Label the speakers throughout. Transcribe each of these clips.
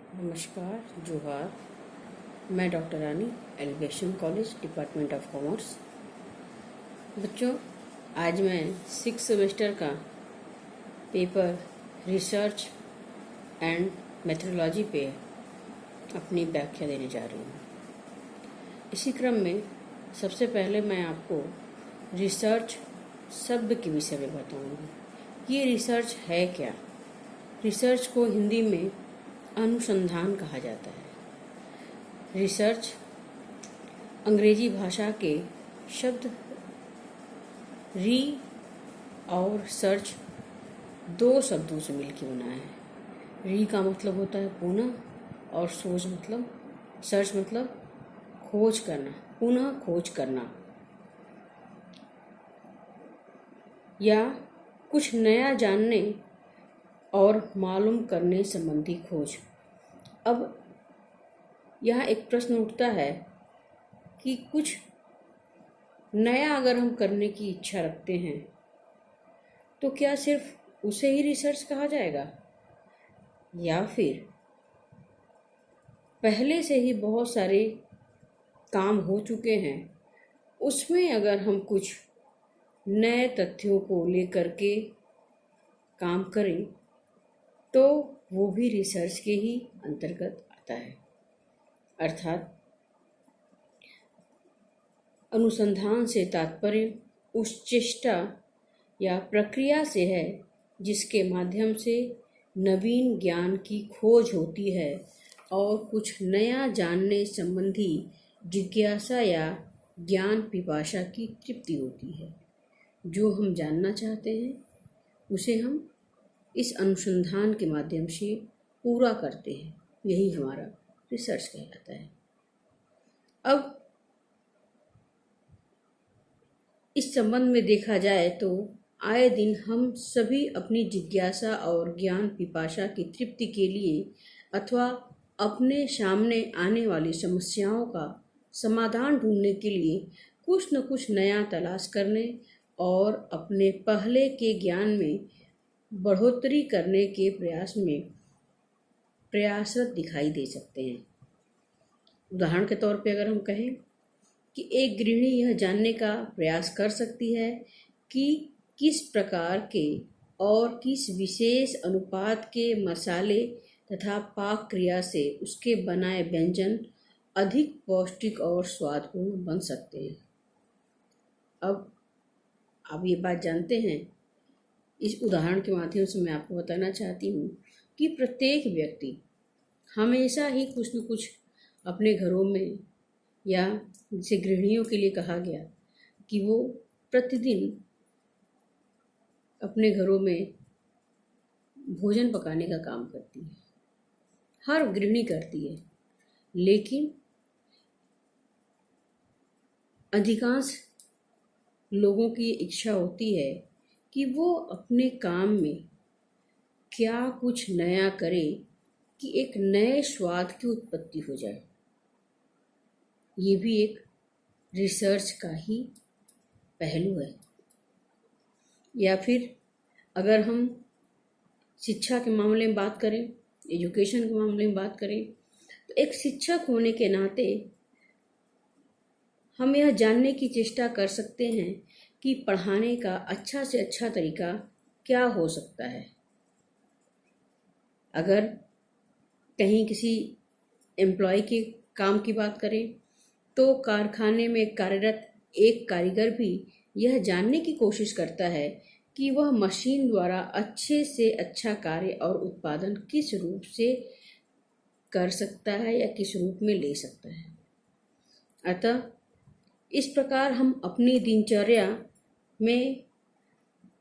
Speaker 1: नमस्कार, जोहार। मैं doctor Rani, elevation college, department of commerce. बच्चों, आज मैं 6 सेमेस्टर का पेपर रिसर्च एंड मेथोडोलॉजी पे अपनी व्याख्या देने जा रही हूँ। इसी क्रम में सबसे पहले मैं आपको रिसर्च शब्द के विषय में बताऊँगी। ये रिसर्च है क्या? रिसर्च को हिंदी में अनुसंधान कहा जाता है। रिसर्च अंग्रेजी भाषा के शब्द री और सर्च दो शब्दों से मिलकर बना है। री का मतलब होता है पुनः, और सर्च मतलब खोज करना, पुनः खोज करना या कुछ नया जानने और मालूम करने संबंधी खोज। अब यहाँ एक प्रश्न उठता है कि कुछ नया अगर हम करने की इच्छा रखते हैं तो क्या सिर्फ उसे ही रिसर्च कहा जाएगा, या फिर पहले से ही बहुत सारे काम हो चुके हैं उसमें अगर हम कुछ नए तथ्यों को लेकर के काम करें तो वो भी रिसर्च के ही अंतर्गत आता है। अर्थात अनुसंधान से तात्पर्य उस चेष्टा या प्रक्रिया से है जिसके माध्यम से नवीन ज्ञान की खोज होती है और कुछ नया जानने संबंधी जिज्ञासा या ज्ञान पिपासा की तृप्ति होती है। जो हम जानना चाहते हैं उसे हम इस अनुसंधान के माध्यम से पूरा करते हैं। यही हमारा रिसर्च कहलाता है। अब इस संबंध में देखा जाए तो आए दिन हम सभी अपनी जिज्ञासा और ज्ञान पिपासा की तृप्ति के लिए अथवा अपने सामने आने वाली समस्याओं का समाधान ढूंढने के लिए कुछ न कुछ नया तलाश करने और अपने पहले के ज्ञान में बढ़ोतरी करने के प्रयास में प्रयासरत दिखाई दे सकते हैं। उदाहरण के तौर पे अगर हम कहें कि एक गृहिणी यह जानने का प्रयास कर सकती है कि किस प्रकार के और किस विशेष अनुपात के मसाले तथा पाक क्रिया से उसके बनाए व्यंजन अधिक पौष्टिक और स्वादपूर्ण बन सकते हैं। अब आप ये बात जानते हैं, इस उदाहरण के माध्यम से मैं आपको बताना चाहती हूँ कि प्रत्येक व्यक्ति हमेशा ही कुछ न कुछ अपने घरों में, या जिसे गृहिणियों के लिए कहा गया कि वो प्रतिदिन अपने घरों में भोजन पकाने का काम करती है। हर गृहिणी करती है, लेकिन अधिकांश लोगों की इच्छा होती है कि वो अपने काम में क्या कुछ नया करे कि एक नए स्वाद की उत्पत्ति हो जाए। ये भी एक रिसर्च का ही पहलू है। या फिर अगर हम शिक्षा के मामले में बात करें, एजुकेशन के मामले में बात करें, तो एक शिक्षक होने के नाते हम यह जानने की चेष्टा कर सकते हैं कि पढ़ाने का अच्छा से अच्छा तरीका क्या हो सकता है। अगर कहीं किसी एम्प्लॉय के काम की बात करें तो कारखाने में कार्यरत एक कारीगर भी यह जानने की कोशिश करता है कि वह मशीन द्वारा अच्छे से अच्छा कार्य और उत्पादन किस रूप से कर सकता है या किस रूप में ले सकता है। अतः इस प्रकार हम अपनी दिनचर्या में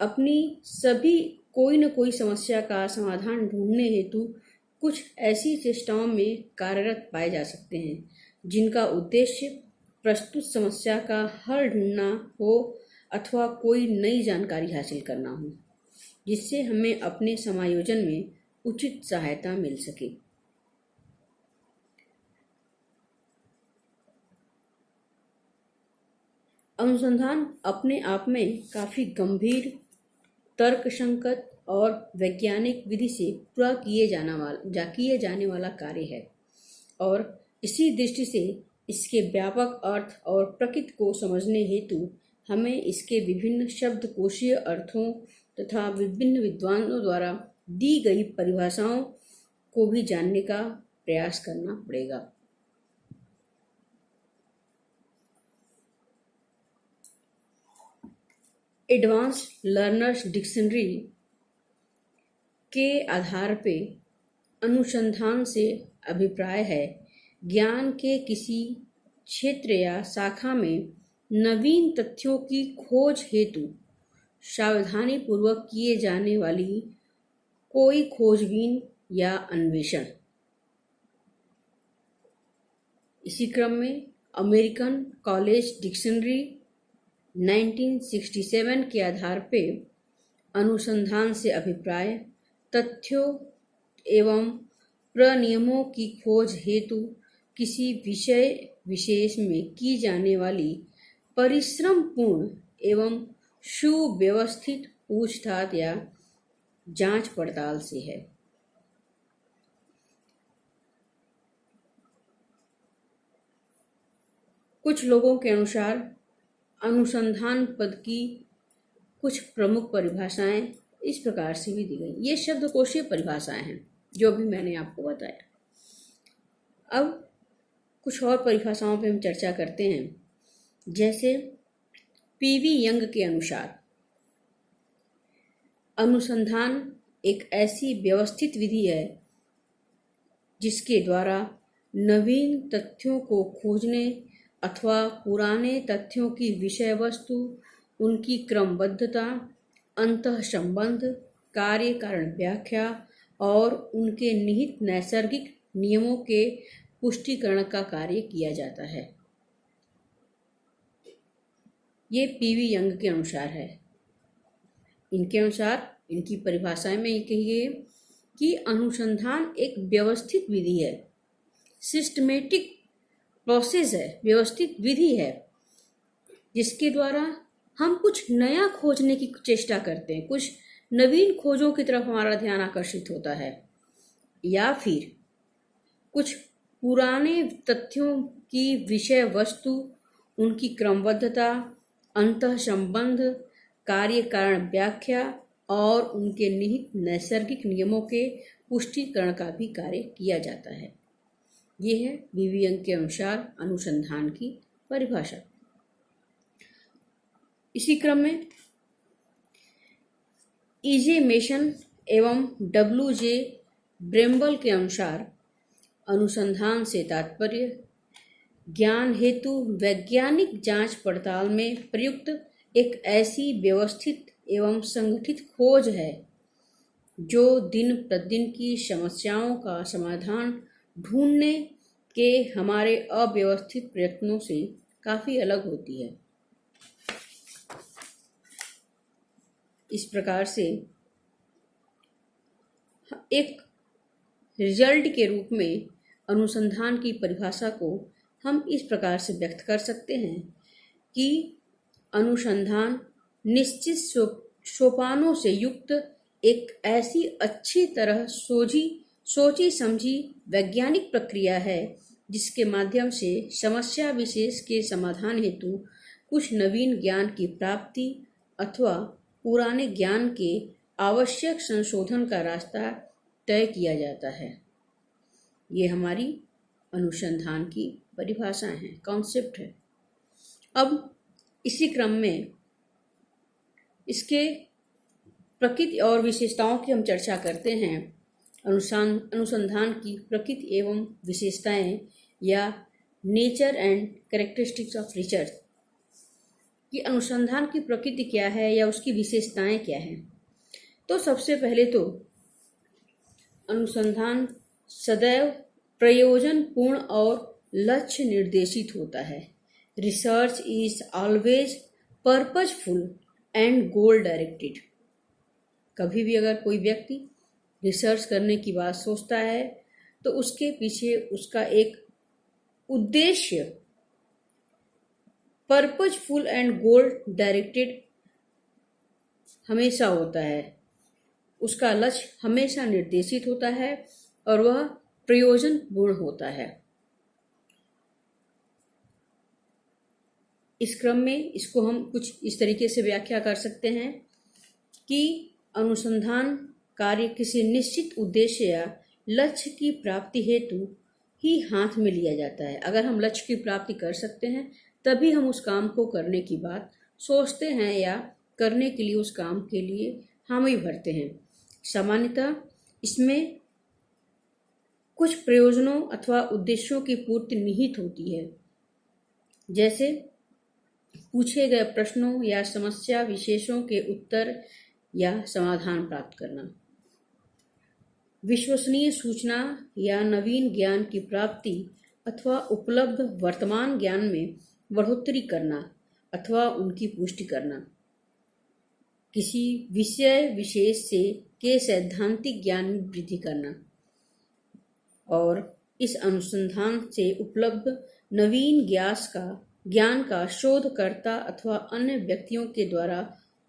Speaker 1: अपनी सभी कोई न कोई समस्या का समाधान ढूंढने हेतु कुछ ऐसी चेष्टाओं में कार्यरत पाए जा सकते हैं जिनका उद्देश्य प्रस्तुत समस्या का हल ढूंढना हो अथवा कोई नई जानकारी हासिल करना हो, जिससे हमें अपने समायोजन में उचित सहायता मिल सके। अनुसंधान अपने आप में काफ़ी गंभीर, तर्कसंगत और वैज्ञानिक विधि से पूरा किए जाने वाला कार्य है और इसी दृष्टि से इसके व्यापक अर्थ और प्रकृति को समझने हेतु हमें इसके विभिन्न शब्दकोशीय अर्थों तथा विभिन्न विद्वानों द्वारा दी गई परिभाषाओं को भी जानने का प्रयास करना पड़ेगा। एडवांस लर्नर्स डिक्शनरी के आधार पे अनुसंधान से अभिप्राय है ज्ञान के किसी क्षेत्र या शाखा में नवीन तथ्यों की खोज हेतु सावधानी पूर्वक किए जाने वाली कोई खोजबीन या अन्वेषण। इसी क्रम में अमेरिकन कॉलेज डिक्शनरी 1967 के आधार पे अनुसंधान से अभिप्राय तथ्यों एवं प्रनियमों की खोज हेतु किसी विषय विशेष में की जाने वाली परिश्रम पूर्ण एवं सुव्यवस्थित पूछताछ या जांच पड़ताल से है। कुछ लोगों के अनुसार अनुसंधान पद की कुछ प्रमुख परिभाषाएं इस प्रकार से भी दी गई। ये शब्दकोशीय परिभाषाएं हैं जो भी मैंने आपको बताया। अब कुछ और परिभाषाओं पे हम चर्चा करते हैं। जैसे पीवी यंग के अनुसार अनुसंधान एक ऐसी व्यवस्थित विधि है जिसके द्वारा नवीन तथ्यों को खोजने अथवा पुराने तथ्यों की विषय वस्तु, उनकी क्रमबद्धता, अंतःसंबंध, कार्य कारण व्याख्या और उनके निहित नैसर्गिक नियमों के पुष्टिकरण का कार्य किया जाता है। ये पीवी यंग के अनुसार है। इनके अनुसार इनकी परिभाषाएं में ये कही गई है कि अनुसंधान एक व्यवस्थित विधि है, सिस्टमेटिक प्रोसेस है, व्यवस्थित विधि है जिसके द्वारा हम कुछ नया खोजने की चेष्टा करते हैं, कुछ नवीन खोजों की तरफ हमारा ध्यान आकर्षित होता है या फिर कुछ पुराने तथ्यों की विषय वस्तु, उनकी क्रमबद्धता, अंतःसंबंध, कार्य कारण व्याख्या और उनके निहित नैसर्गिक नियमों के पुष्टिकरण का भी कार्य किया जाता है। ये है पीवी यंग के अनुसार अनुसंधान की परिभाषा। इसी क्रम में ईजे मेसन एवं डब्ल्यू.जे. ब्रेम्बल के अनुसार अनुसंधान से तात्पर्य ज्ञान हेतु वैज्ञानिक जांच पड़ताल में प्रयुक्त एक ऐसी व्यवस्थित एवं संगठित खोज है जो दिन प्रतिदिन की समस्याओं का समाधान ढूंढने के हमारे अव्यवस्थित प्रयत्नों से काफी अलग होती है। इस प्रकार से एक रिजल्ट के रूप में अनुसंधान की परिभाषा को हम इस प्रकार से व्यक्त कर सकते हैं कि अनुसंधान निश्चित सोपानों से युक्त एक ऐसी अच्छी तरह सोची समझी वैज्ञानिक प्रक्रिया है जिसके माध्यम से समस्या विशेष के समाधान हेतु कुछ नवीन ज्ञान की प्राप्ति अथवा पुराने ज्ञान के आवश्यक संशोधन का रास्ता तय किया जाता है। ये हमारी अनुसंधान की परिभाषाएं हैं, कॉन्सेप्ट है। अब इसी क्रम में इसके प्रकृति और विशेषताओं की हम चर्चा करते हैं। अनुसंधान की प्रकृति एवं विशेषताएं या nature and characteristics of research, कि अनुसंधान की प्रकृति क्या है या उसकी विशेषताएं क्या हैं। तो सबसे पहले तो अनुसंधान सदैव प्रयोजन पूर्ण और लक्ष्य निर्देशित होता है। Research is always purposeful and goal directed. कभी भी अगर कोई व्यक्ति रिसर्च करने की बात सोचता है तो उसके पीछे उसका एक उद्देश्य पर्पजफुल एंड गोल डायरेक्टेड हमेशा होता है। उसका लक्ष्य हमेशा निर्देशित होता है और वह प्रयोजनपूर्ण होता है। इस क्रम में इसको हम कुछ इस तरीके से व्याख्या कर सकते हैं कि अनुसंधान कार्य किसी निश्चित उद्देश्य या लक्ष्य की प्राप्ति हेतु ही हाथ में लिया जाता है। अगर हम लक्ष्य की प्राप्ति कर सकते हैं तभी हम उस काम को करने की बात सोचते हैं या करने के लिए उस काम के लिए हामी भरते हैं। सामान्यतः इसमें कुछ प्रयोजनों अथवा उद्देश्यों की पूर्ति निहित होती है, जैसे पूछे गए प्रश्नों या समस्या विशेषों के उत्तर या समाधान प्राप्त करना, विश्वसनीय सूचना या नवीन ज्ञान की प्राप्ति अथवा उपलब्ध वर्तमान ज्ञान में बढ़ोतरी करना अथवा उनकी पुष्टि करना, किसी विषय विशेष से के सैद्धांतिक ज्ञान में वृद्धि करना और इस अनुसंधान से उपलब्ध नवीन ज्ञान का शोधकर्ता अथवा अन्य व्यक्तियों के द्वारा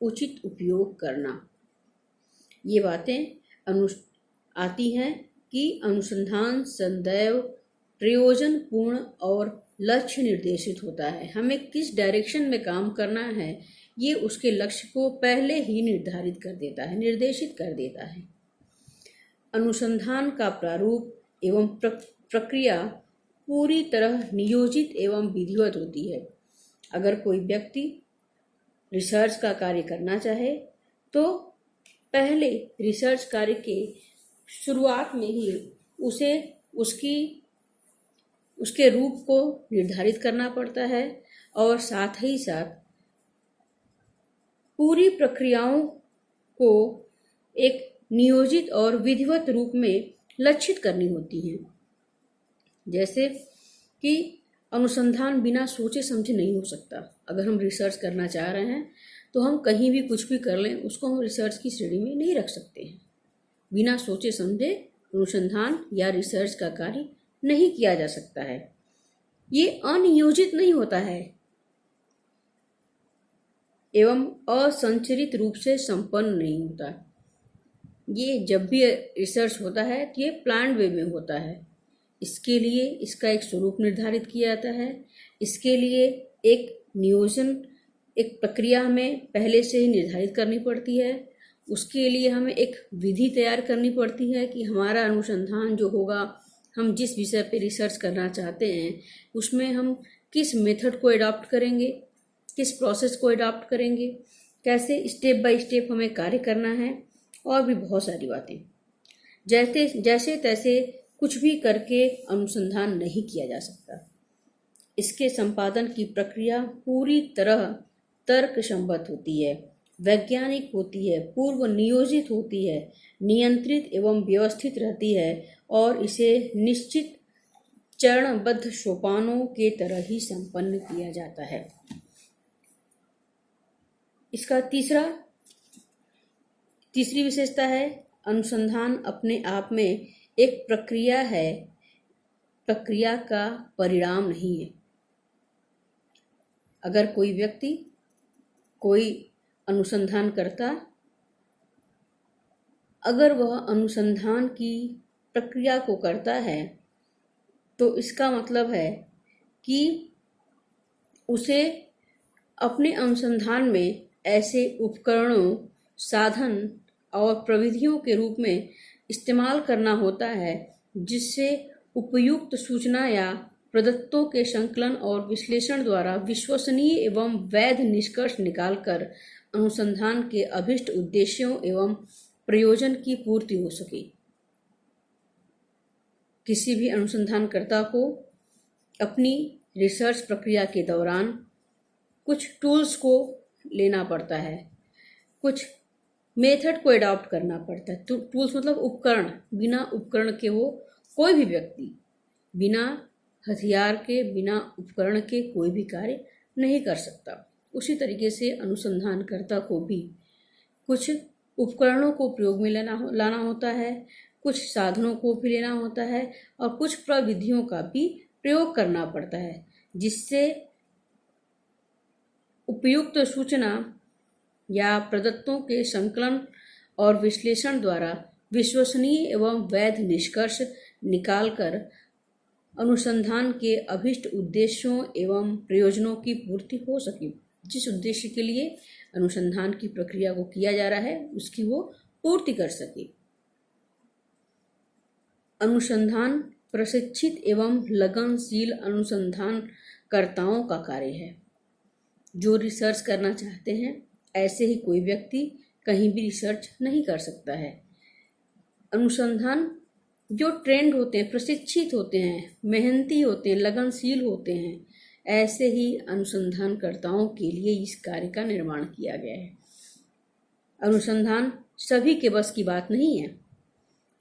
Speaker 1: उचित उपयोग करना। ये बातें आती हैं कि अनुसंधान सदैव प्रयोजनपूर्ण और लक्ष्य निर्देशित होता है। हमें किस डायरेक्शन में काम करना है ये उसके लक्ष्य को पहले ही निर्धारित कर देता है, निर्देशित कर देता है। अनुसंधान का प्रारूप एवं प्रक्रिया पूरी तरह नियोजित एवं विधिवत होती है। अगर कोई व्यक्ति रिसर्च का कार्य करना चाहे तो पहले रिसर्च कार्य के शुरुआत में ही उसे उसके रूप को निर्धारित करना पड़ता है और साथ ही साथ पूरी प्रक्रियाओं को एक नियोजित और विधिवत रूप में लक्षित करनी होती है। जैसे कि अनुसंधान बिना सोचे समझे नहीं हो सकता। अगर हम रिसर्च करना चाह रहे हैं तो हम कहीं भी कुछ भी कर लें, उसको हम रिसर्च की श्रेणी में नहीं रख सकते हैं। बिना सोचे समझे अनुसंधान या रिसर्च का कार्य नहीं किया जा सकता है। ये अनियोजित नहीं होता है एवं असंरचित रूप से संपन्न नहीं होता। ये जब भी रिसर्च होता है तो ये प्लान्ड वे में होता है। इसके लिए इसका एक स्वरूप निर्धारित किया जाता है। इसके लिए एक नियोजन एक प्रक्रिया हमें पहले से ही निर्धारित करनी पड़ती है। उसके लिए हमें एक विधि तैयार करनी पड़ती है कि हमारा अनुसंधान जो होगा, हम जिस विषय पे रिसर्च करना चाहते हैं उसमें हम किस मेथड को अडॉप्ट करेंगे, किस प्रोसेस को अडॉप्ट करेंगे, कैसे स्टेप बाय स्टेप हमें कार्य करना है और भी बहुत सारी बातें। जैसे तैसे कुछ भी करके अनुसंधान नहीं किया जा सकता। इसके संपादन की प्रक्रिया पूरी तरह तर्कसंगत होती है, वैज्ञानिक होती है, पूर्व नियोजित होती है, नियंत्रित एवं व्यवस्थित रहती है और इसे निश्चित चरणबद्ध सोपानों के तरह ही संपन्न किया जाता है। इसका तीसरी विशेषता है, अनुसंधान अपने आप में एक प्रक्रिया है, प्रक्रिया का परिणाम नहीं है। अगर कोई व्यक्ति कोई अनुसंधान करता, अगर वह अनुसंधान की प्रक्रिया को करता है तो इसका मतलब है कि उसे अपने अनुसंधान में ऐसे उपकरणों, साधन और प्रविधियों के रूप में इस्तेमाल करना होता है जिससे उपयुक्त सूचना या प्रदत्तों के संकलन और विश्लेषण द्वारा विश्वसनीय एवं वैध निष्कर्ष निकालकर अनुसंधान के अभिष्ट उद्देश्यों एवं प्रयोजन की पूर्ति हो सके। किसी भी अनुसंधानकर्ता को अपनी रिसर्च प्रक्रिया के दौरान कुछ टूल्स को लेना पड़ता है, कुछ मेथड को अडॉप्ट करना पड़ता है। टूल्स मतलब उपकरण। बिना उपकरण के वो कोई भी व्यक्ति बिना हथियार के, बिना उपकरण के कोई भी कार्य नहीं कर सकता। उसी तरीके से अनुसंधानकर्ता को भी कुछ उपकरणों को प्रयोग में लाना होता है, कुछ साधनों को भी लेना होता है और कुछ प्रविधियों का भी प्रयोग करना पड़ता है जिससे उपयुक्त सूचना या प्रदत्तों के संकलन और विश्लेषण द्वारा विश्वसनीय एवं वैध निष्कर्ष निकालकर अनुसंधान के अभिष्ट उद्देश्यों एवं प्रयोजनों की पूर्ति हो सके। जिस उद्देश्य के लिए अनुसंधान की प्रक्रिया को किया जा रहा है उसकी वो पूर्ति कर सके। अनुसंधान प्रशिक्षित एवं लगनशील अनुसंधानकर्ताओं का कार्य है। जो रिसर्च करना चाहते हैं ऐसे ही कोई व्यक्ति कहीं भी रिसर्च नहीं कर सकता है। अनुसंधान जो ट्रेंड होते हैं, प्रशिक्षित होते हैं, मेहनती होते हैं, लगनशील होते हैं, ऐसे ही अनुसंधानकर्ताओं के लिए इस कार्य का निर्माण किया गया है। अनुसंधान सभी के बस की बात नहीं है।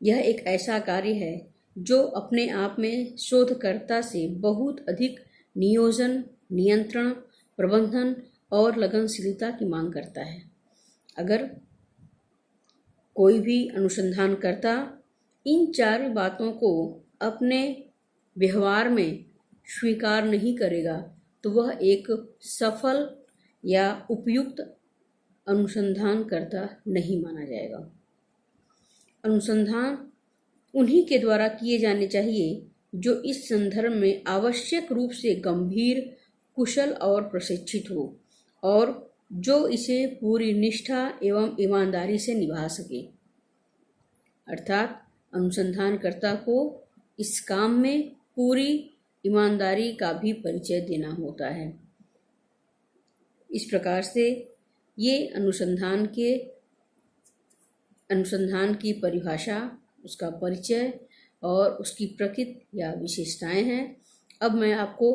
Speaker 1: यह एक ऐसा कार्य है जो अपने आप में शोधकर्ता से बहुत अधिक नियोजन, नियंत्रण, प्रबंधन और लगनशीलता की मांग करता है। अगर कोई भी अनुसंधानकर्ता इन 4 बातों को अपने व्यवहार में स्वीकार नहीं करेगा तो वह एक सफल या उपयुक्त अनुसंधानकर्ता नहीं माना जाएगा। अनुसंधान उन्हीं के द्वारा किए जाने चाहिए जो इस संदर्भ में आवश्यक रूप से गंभीर, कुशल और प्रशिक्षित हो और जो इसे पूरी निष्ठा एवं ईमानदारी से निभा सके। अर्थात अनुसंधानकर्ता को इस काम में पूरी ईमानदारी का भी परिचय देना होता है। इस प्रकार से ये अनुसंधान की परिभाषा, उसका परिचय और उसकी प्रकृति या विशेषताएं हैं। अब मैं आपको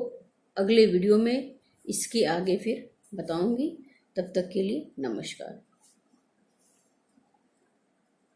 Speaker 1: अगले वीडियो में इसके आगे फिर बताऊंगी। तब तक के लिए नमस्कार।